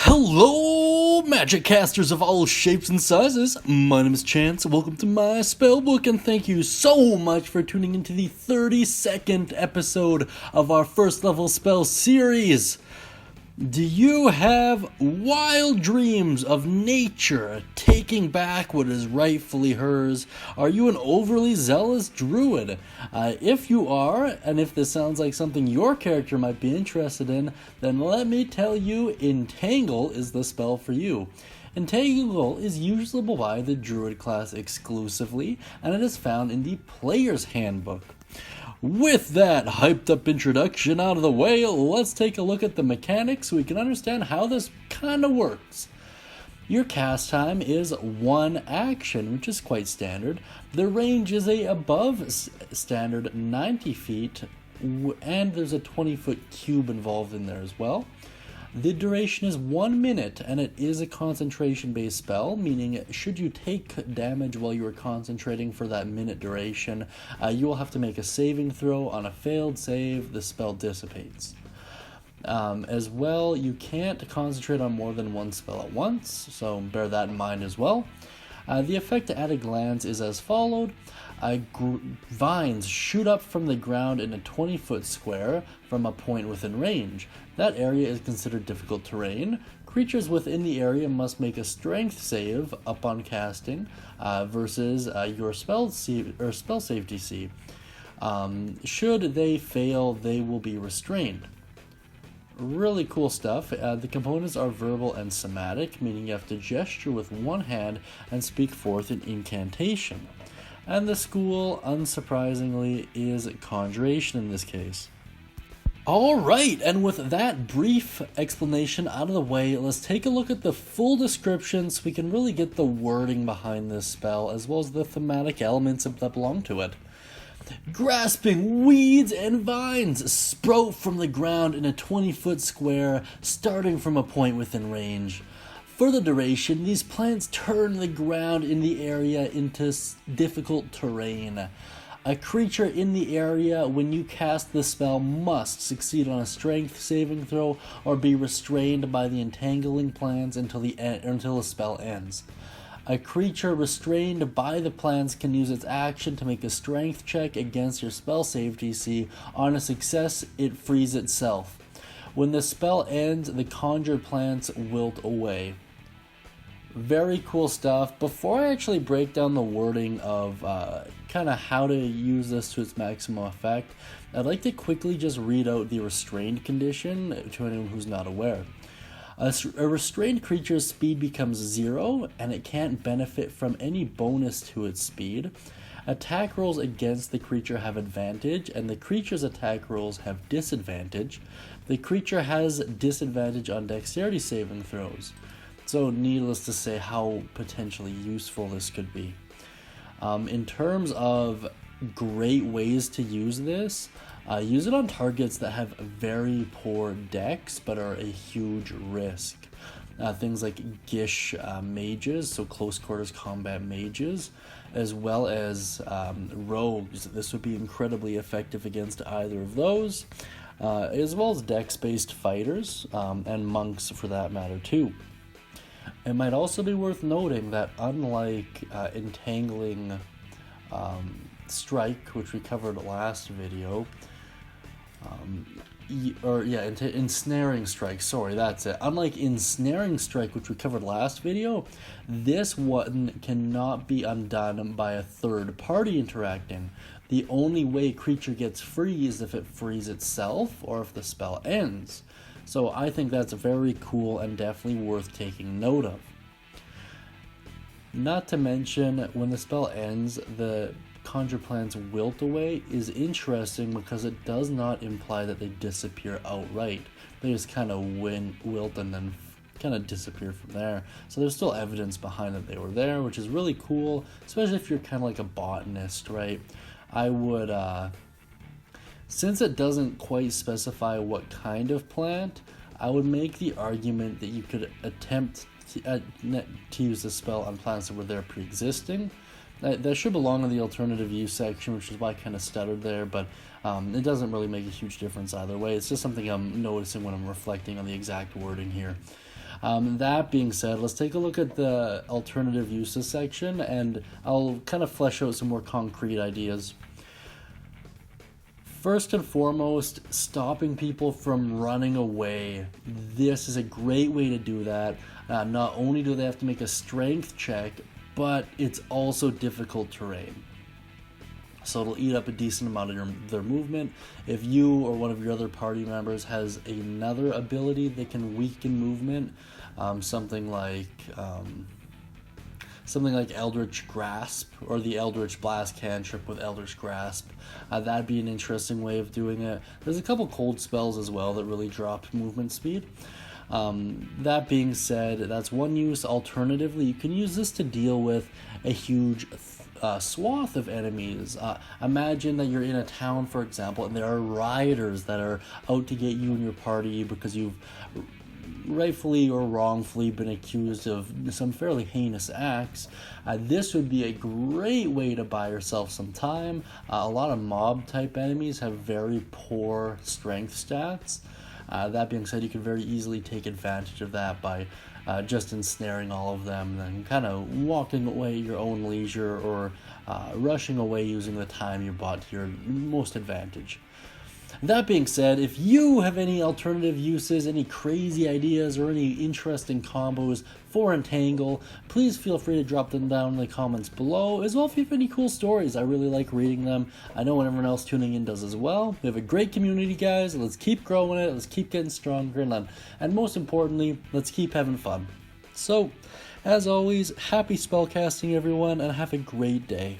Hello, magic casters of all shapes and sizes. My name is Chance. Welcome to my Spellbook, and thank you so much for tuning into the 32nd episode of our first level spell series. Do you have wild dreams of nature taking back what is rightfully hers? Are you an overly zealous druid? If you are, and if this sounds like something your character might be interested in, then let me tell you, Entangle is the spell for you. Entangle is usable by the druid class exclusively, and it is found in the player's handbook. With that hyped up introduction out of the way, let's take a look at the mechanics so we can understand how this kind of works. Your cast time is one action, which is quite standard. The range is above standard 90 feet, and there's a 20-foot cube involved in there as well. The duration is 1 minute, and it is a concentration-based spell, meaning should you take damage while you are concentrating for that minute duration, you will have to make a saving throw. On a failed save, the spell dissipates. As well, you can't concentrate on more than one spell at once, so bear that in mind as well. The effect at a glance is as followed. Vines shoot up from the ground in a 20-foot square from a point within range. That area is considered difficult terrain. Creatures within the area must make a strength save upon casting versus your spell save DC. Should they fail, they will be restrained. Really cool stuff. The components are verbal and somatic, meaning you have to gesture with one hand and speak forth an incantation. And the school, unsurprisingly, is Conjuration in this case. Alright, and with that brief explanation out of the way, let's take a look at the full description so we can really get the wording behind this spell, as well as the thematic elements that belong to it. Grasping weeds and vines sprout from the ground in a 20-foot square, starting from a point within range. For the duration, these plants turn the ground in the area into difficult terrain. A creature in the area, when you cast the spell, must succeed on a strength saving throw or be restrained by the entangling plants until the spell ends. A creature restrained by the plants can use its action to make a strength check against your spell save DC. On a success, it frees itself. When the spell ends, the conjured plants wilt away. Very cool stuff. Before I actually break down the wording of kind of how to use this to its maximum effect, I'd like to quickly just read out the restrained condition to anyone who's not aware. A restrained creature's speed becomes 0, and it can't benefit from any bonus to its speed. Attack rolls against the creature have advantage, and the creature's attack rolls have disadvantage. The creature has disadvantage on dexterity saving throws. So needless to say how potentially useful this could be. In terms of great ways to use this, use it on targets that have very poor dex but are a huge risk. Things like Gish mages, so close quarters combat mages, as well as rogues. This would be incredibly effective against either of those, as well as dex-based fighters, and monks for that matter too. It might also be worth noting that unlike entangling strike, which we covered last video, ensnaring strike, sorry, that's it. Unlike ensnaring strike, which we covered last video, this one cannot be undone by a third party interacting. The only way creature gets free is if it frees itself or if the spell ends. So I think that's very cool and definitely worth taking note of. Not to mention, when the spell ends, the conjure plants wilt away is interesting because it does not imply that they disappear outright. They just kind of wilt and then kind of disappear from there. So there's still evidence behind that they were there, which is really cool, especially if you're kind of like a botanist, right? I would, since it doesn't quite specify what kind of plant, I would make the argument that you could attempt to use the spell on plants that were there pre-existing. That should belong in the alternative use section, which is why I kind of stuttered there, but it doesn't really make a huge difference either way. It's just something I'm noticing when I'm reflecting on the exact wording here. That being said, let's take a look at the alternative uses section, and I'll kind of flesh out some more concrete ideas. First and foremost, stopping people from running away. This is a great way to do that. Not only do they have to make a strength check, but it's also difficult terrain. So it'll eat up a decent amount of their movement. If you or one of your other party members has another ability that can weaken movement, something like Eldritch Grasp or the Eldritch Blast cantrip with Eldritch Grasp, that'd be an interesting way of doing it. There's a couple cold spells as well that really drop movement speed. That being said, that's one use. Alternatively, you can use this to deal with a huge swath of enemies. Imagine that you're in a town, for example, and there are rioters that are out to get you and your party because you've rightfully or wrongfully been accused of some fairly heinous acts. This would be a great way to buy yourself some time. A lot of mob type enemies have very poor strength stats. That being said, you can very easily take advantage of that by just ensnaring all of them and then kind of walking away at your own leisure, or rushing away using the time you bought to your most advantage. That being said, if you have any alternative uses, any crazy ideas, or any interesting combos for Entangle, please feel free to drop them down in the comments below, as well if you have any cool stories. I really like reading them. I know everyone else tuning in does as well. We have a great community, guys. Let's keep growing it. Let's keep getting stronger. And most importantly, let's keep having fun. So, as always, happy spellcasting, everyone, and have a great day.